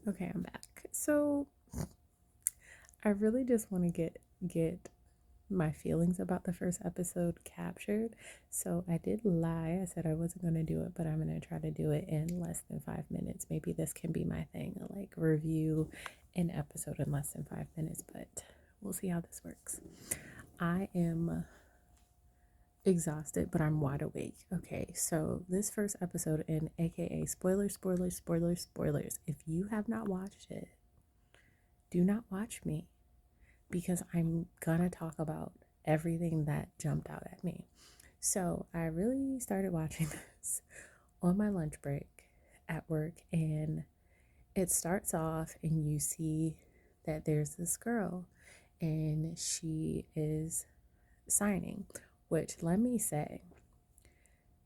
Okay, I'm back. So I really just want to get my feelings about the first episode captured. So I did lie. I said I wasn't going to do it, but I'm going to try to do it in less than 5 minutes. Maybe this can be my thing, like review an episode in less than 5 minutes, but we'll see how this works. I am exhausted, but I'm wide awake. Okay, so this first episode, in AKA spoilers, spoilers, spoilers, spoilers. If you have not watched it, do not watch me because I'm gonna talk about everything that jumped out at me. So I really started watching this on my lunch break at work, and it starts off, and you see that there's this girl, and she is signing, which let me say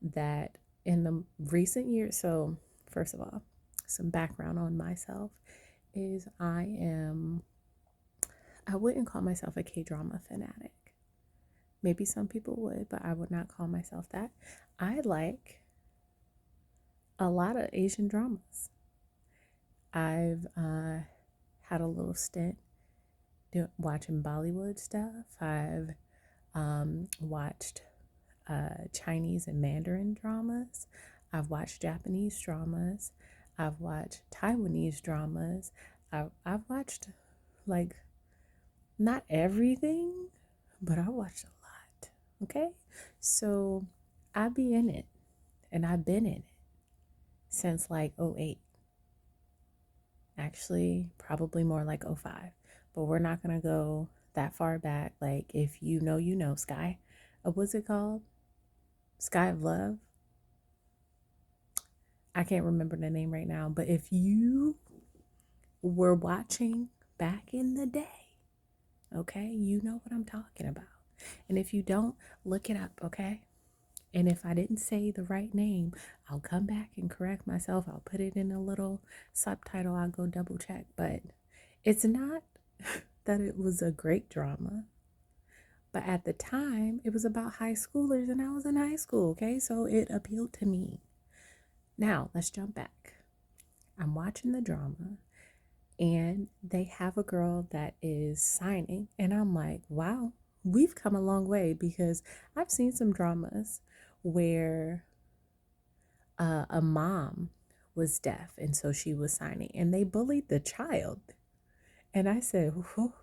that in the recent years, so first of all, some background on myself is I wouldn't call myself a K drama fanatic. Maybe some people would, but I would not call myself that. I like a lot of Asian dramas. I've had a little stint watching Bollywood stuff. I've watched Chinese and Mandarin dramas. I've watched Japanese dramas. I've watched Taiwanese dramas. I've watched, like, not everything, but I watched a lot. Okay? So I be in it, and I've been in it since like '08. Actually, probably more like '05. But we're not going to go that far back. Like, if you know, you know, Sky. What's it called? Sky of Love. I can't remember the name right now. But if you were watching back in the day, okay, you know what I'm talking about. And if you don't, look it up, okay? And if I didn't say the right name, I'll come back and correct myself. I'll put it in a little subtitle. I'll go double check. But it's not that it was a great drama. But at the time, it was about high schoolers, and I was in high school, okay? So it appealed to me. Now, let's jump back. I'm watching the drama, and they have a girl that is signing, and I'm like, wow, we've come a long way, because I've seen some dramas where a mom was deaf, and so she was signing, and they bullied the child. And I said, whew.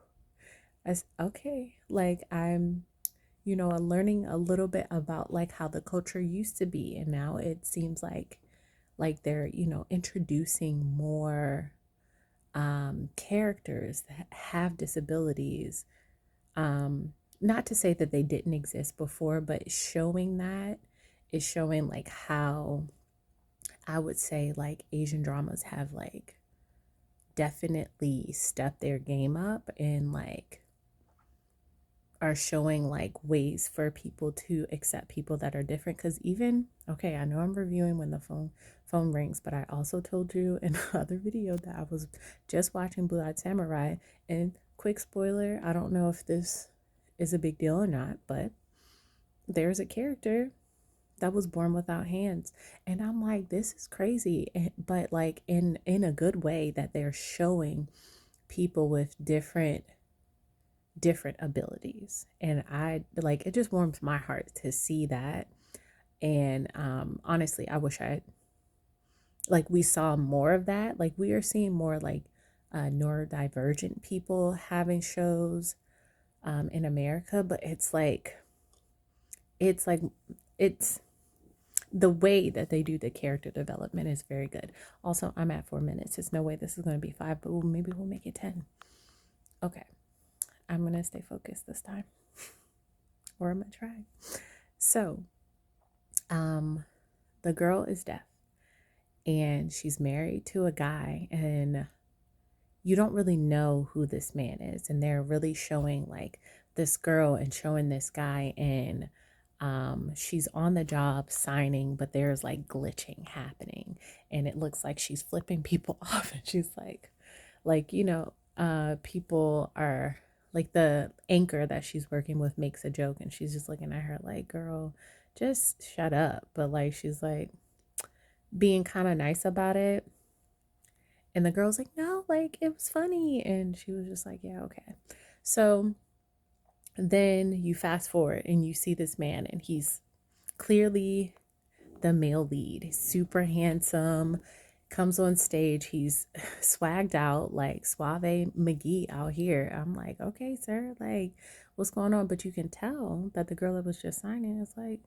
I said, okay, like I'm, learning a little bit about like how the culture used to be, and now it seems like they're introducing more characters that have disabilities. Not to say that they didn't exist before, but showing that is showing like how I would say like Asian dramas have like definitely stepped their game up, and like are showing like ways for people to accept people that are different. Because even, okay, I know I'm reviewing when the phone rings, but I also told you in another video that I was just watching Blue Eyed Samurai. And quick spoiler, I don't know if this is a big deal or not, but there's a character that was born without hands, and I'm like, this is crazy. But like in a good way, that they're showing people with different abilities. And I like, it just warms my heart to see that. And honestly, I wish I like we saw more of that. Like, we are seeing more like neurodivergent people having shows in America, but it's like it's the way that they do the character development is very good. Also, I'm at 4 minutes. There's no way this is going to be 5, but maybe we'll make it 10. Okay, I'm going to stay focused this time, or I'm going to try. So the girl is deaf, and she's married to a guy, and you don't really know who this man is. And they're really showing like this girl and showing this guy, and she's on the job signing, but there's like glitching happening, and it looks like she's flipping people off, and she's like people are like, the anchor that she's working with makes a joke, and she's just looking at her like, girl, just shut up. But like, she's like being kind of nice about it. And the girl's like, no, like it was funny. And she was just like, yeah, okay. So then you fast forward and you see this man, and he's clearly the male lead. He's super handsome, comes on stage. He's swagged out like Suave McGee out here. I'm like, okay, sir, like, what's going on? But you can tell that the girl that was just signing is like,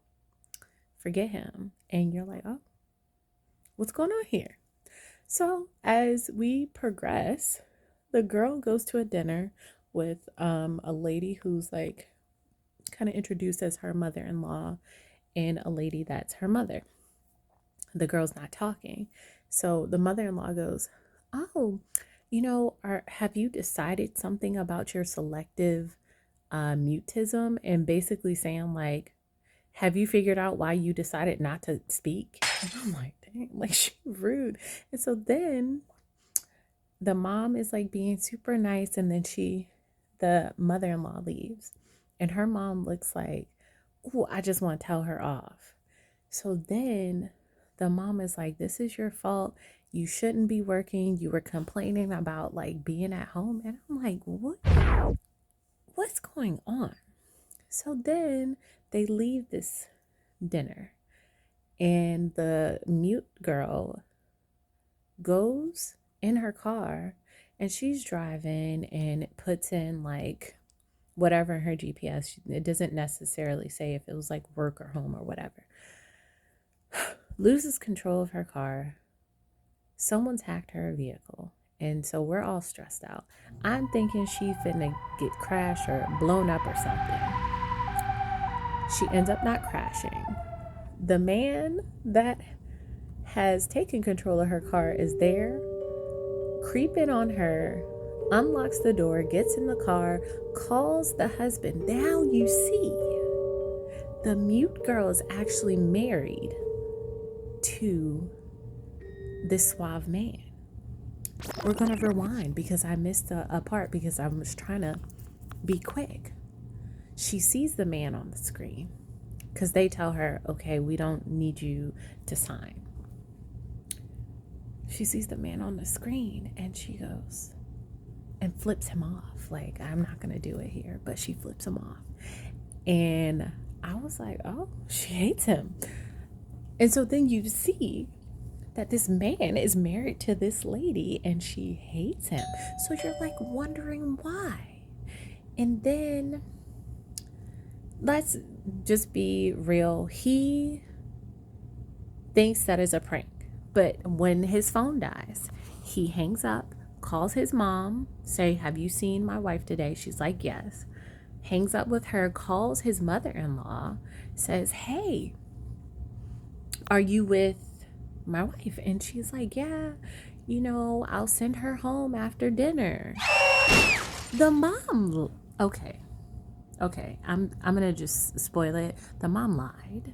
forget him. And you're like, oh, what's going on here? So as we progress, the girl goes to a dinner with a lady who's like kind of introduced as her mother-in-law, and a lady that's her mother. The girl's not talking. So the mother-in-law goes, oh, have you decided something about your selective mutism? And basically saying like, have you figured out why you decided not to speak? And I'm like, dang, like she rude. And so then the mom is like being super nice, and then the mother-in-law leaves, and her mom looks like, oh, I just want to tell her off. So then the mom is like, this is your fault. You shouldn't be working. You were complaining about like being at home. And I'm like, what's going on? So then they leave this dinner, and the mute girl goes in her car, and she's driving and puts in like whatever in her GPS. It doesn't necessarily say if it was like work or home or whatever. Loses control of her car. Someone's hacked her vehicle. And so we're all stressed out. I'm thinking she finna get crashed or blown up or something. She ends up not crashing. The man that has taken control of her car is there, creeping on her, unlocks the door, gets in the car, calls the husband. Now you see, the mute girl is actually married to this suave man. We're going to rewind because I missed a part because I was trying to be quick. She sees the man on the screen because they tell her, okay, we don't need you to sign. She sees the man on the screen and she goes and flips him off. Like, I'm not going to do it here, but she flips him off. And I was like, oh, she hates him. And so then you see that this man is married to this lady and she hates him. So you're like wondering why. And then let's just be real. He thinks that is a prank. But when his phone dies, he hangs up, calls his mom, say, have you seen my wife today? She's like, yes. Hangs up with her, calls his mother-in-law, says, hey, are you with my wife? And she's like, yeah, I'll send her home after dinner. The mom, okay, I'm gonna just spoil it. The mom lied.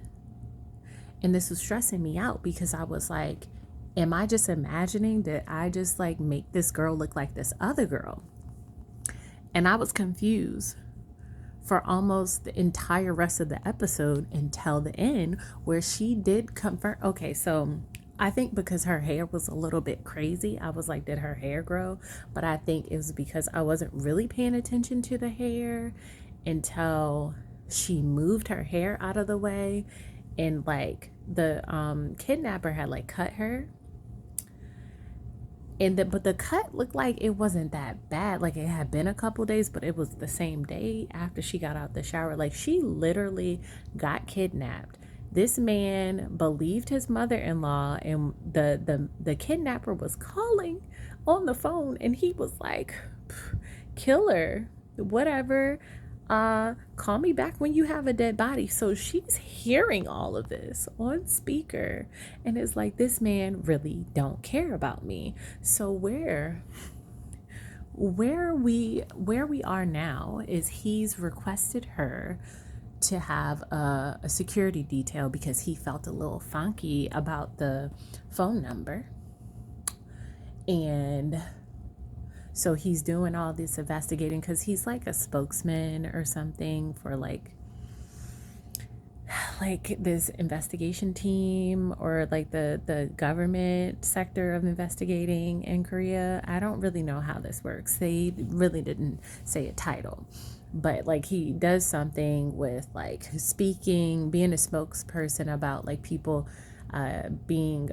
And this was stressing me out because I was like, am I just imagining that I just like make this girl look like this other girl? And I was confused for almost the entire rest of the episode until the end, where she did confirm. Okay, so I think because her hair was a little bit crazy, I was like, did her hair grow? But I think it was because I wasn't really paying attention to the hair until she moved her hair out of the way, and like the kidnapper had like cut her, but the cut looked like it wasn't that bad. Like it had been a couple days, but it was the same day after she got out the shower. Like she literally got kidnapped. This man believed his mother-in-law, and the kidnapper was calling on the phone, and he was like, kill her, whatever. Call me back when you have a dead body. So she's hearing all of this on speaker and is like, this man really don't care about me. So where we are now is he's requested her to have a security detail because he felt a little funky about the phone number. And so he's doing all this investigating because he's like a spokesman or something for like like this investigation team, or like the government sector of investigating in Korea. I don't really know how this works. They really didn't say a title, but like he does something with like speaking, being a spokesperson about like people being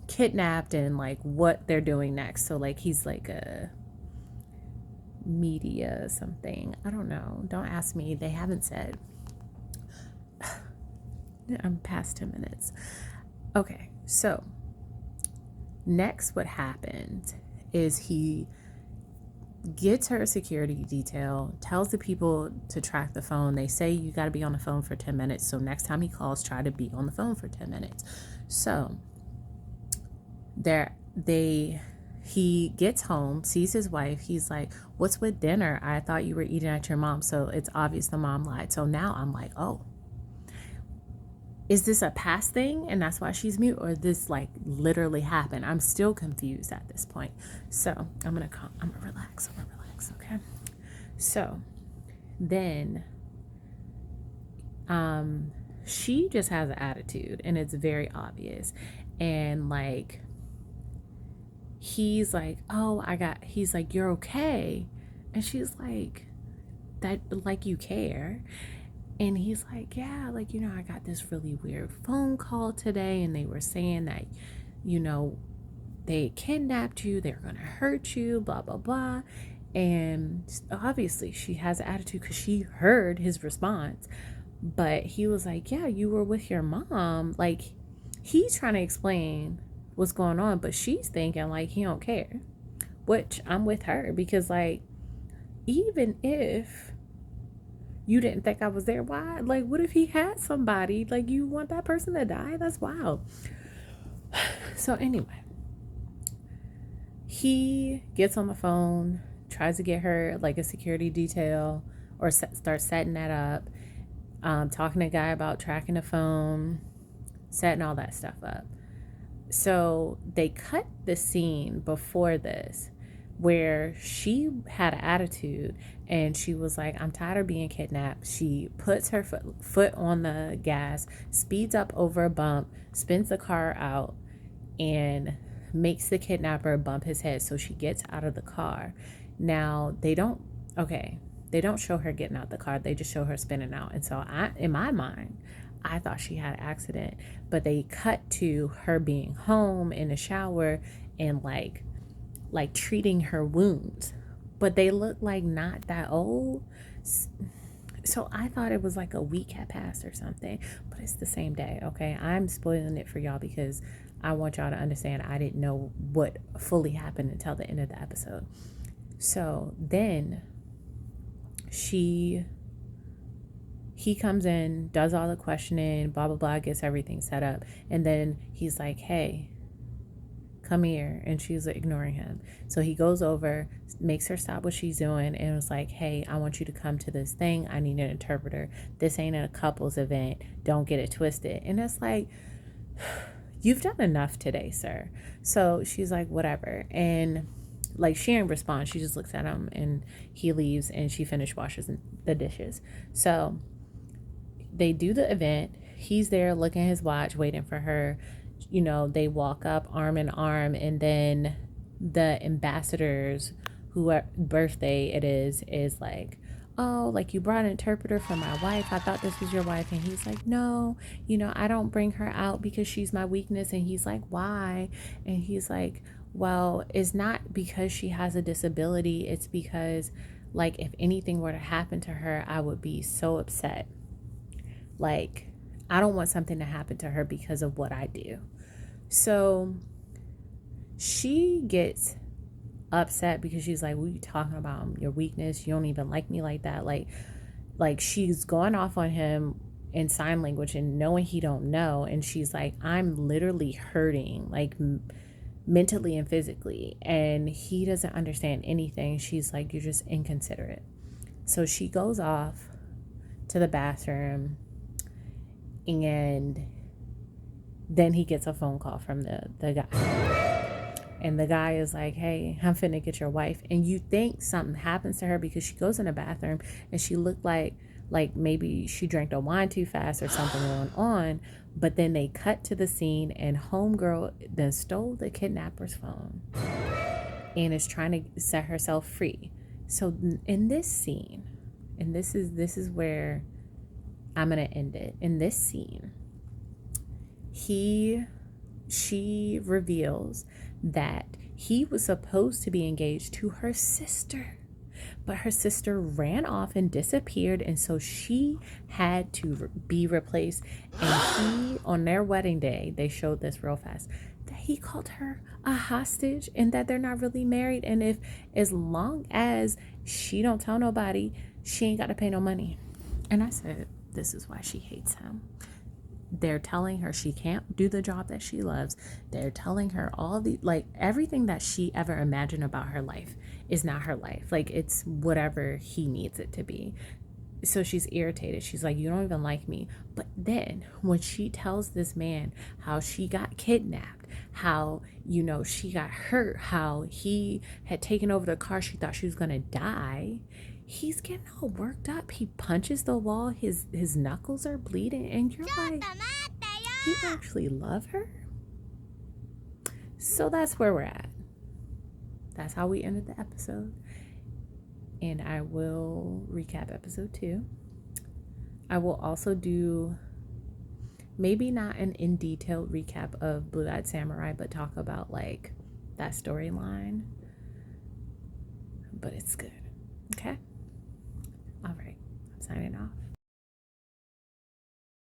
kidnapped and like what they're doing next. So like he's like a media something. I don't know. Don't ask me. They haven't said. I'm past 10 minutes. Okay, so next what happened is he gets her a security detail, tells the people to track the phone. They say you got to be on the phone for 10 minutes. So next time he calls, try to be on the phone for 10 minutes. So he gets home, sees his wife. He's like, what's with dinner? I thought you were eating at your mom's. So it's obvious the mom lied. So now I'm like, oh, is this a past thing and that's why she's mute, or this like literally happened? I'm still confused at this point. So I'm gonna relax. Okay. So then she just has an attitude and it's very obvious. And like he's like, he's like, you're okay. And she's like, that like you care. And he's like, yeah, like, I got this really weird phone call today and they were saying that, they kidnapped you, they're going to hurt you, blah, blah, blah. And obviously she has an attitude because she heard his response. But he was like, yeah, you were with your mom. Like, he's trying to explain what's going on, but she's thinking like he don't care, which I'm with her because like, even if you didn't think I was there, why? Like, what if he had somebody? Like, you want that person to die? That's wild. So anyway, he gets on the phone, tries to get her like a security detail or starts setting that up, talking to a guy about tracking the phone, setting all that stuff up. So they cut the scene before this where she had an attitude and she was like, I'm tired of being kidnapped. She puts her foot on the gas, speeds up over a bump, spins the car out, and makes the kidnapper bump his head. So she gets out of the car. Now, they don't show her getting out the car. They just show her spinning out. And so in my mind, I thought she had an accident, but they cut to her being home in the shower and like treating her wounds, but they look like not that old. So I thought it was like a week had passed or something, but it's the same day. Okay. I'm spoiling it for y'all because I want y'all to understand I didn't know what fully happened until the end of the episode. So then he comes in, does all the questioning, blah, blah, blah, gets everything set up. And then he's like, hey, come here. And she's ignoring him. So he goes over, makes her stop what she's doing, and was like, hey, I want you to come to this thing. I need an interpreter. This ain't a couples event. Don't get it twisted. And it's like, you've done enough today, sir. So she's like, whatever. And like, she didn't respond. She just looks at him and he leaves and she finished washing the dishes. So they do the event. He's there looking at his watch, waiting for her. They walk up arm in arm, and then the ambassadors, whose birthday it is like, oh, like, you brought an interpreter for my wife. I thought this was your wife. And he's like, no, I don't bring her out because she's my weakness. And he's like, why? And he's like, well, it's not because she has a disability. It's because, like, if anything were to happen to her, I would be so upset. Like, I don't want something to happen to her because of what I do. So she gets upset because she's like, what are you talking about? Your weakness. You don't even like me like that. Like she's going off on him in sign language and knowing he don't know. And she's like, I'm literally hurting, like mentally and physically. And he doesn't understand anything. She's like, you're just inconsiderate. So she goes off to the bathroom, and then he gets a phone call from the guy. And the guy is like, hey, I'm finna get your wife. And you think something happens to her because she goes in the bathroom and she looked like like maybe she drank the wine too fast or something going on. But then they cut to the scene and homegirl then stole the kidnapper's phone and is trying to set herself free. So in this scene, and this is where I'm gonna end it. In this scene, she reveals that he was supposed to be engaged to her sister, but her sister ran off and disappeared, and so she had to be replaced. And he, on their wedding day, they showed this real fast, that he called her a hostage and that they're not really married, and if as long as she don't tell nobody, she ain't got to pay no money. And I said, this is why she hates him. They're telling her she can't do the job that she loves. They're telling her all the, like, everything that she ever imagined about her life is not her life. Like, it's whatever he needs it to be. So she's irritated. She's like, you don't even like me. But then when she tells this man how she got kidnapped, how, she got hurt, how he had taken over the car, she thought she was going to die, he's getting all worked up. He punches the wall. His knuckles are bleeding. And you're like, you actually love her? So that's where we're at. That's how we ended the episode. And I will recap episode 2. I will also do maybe not an in detailed recap of Blue Eyed Samurai, but talk about like that storyline. But it's good. Okay? All right. I'm signing off.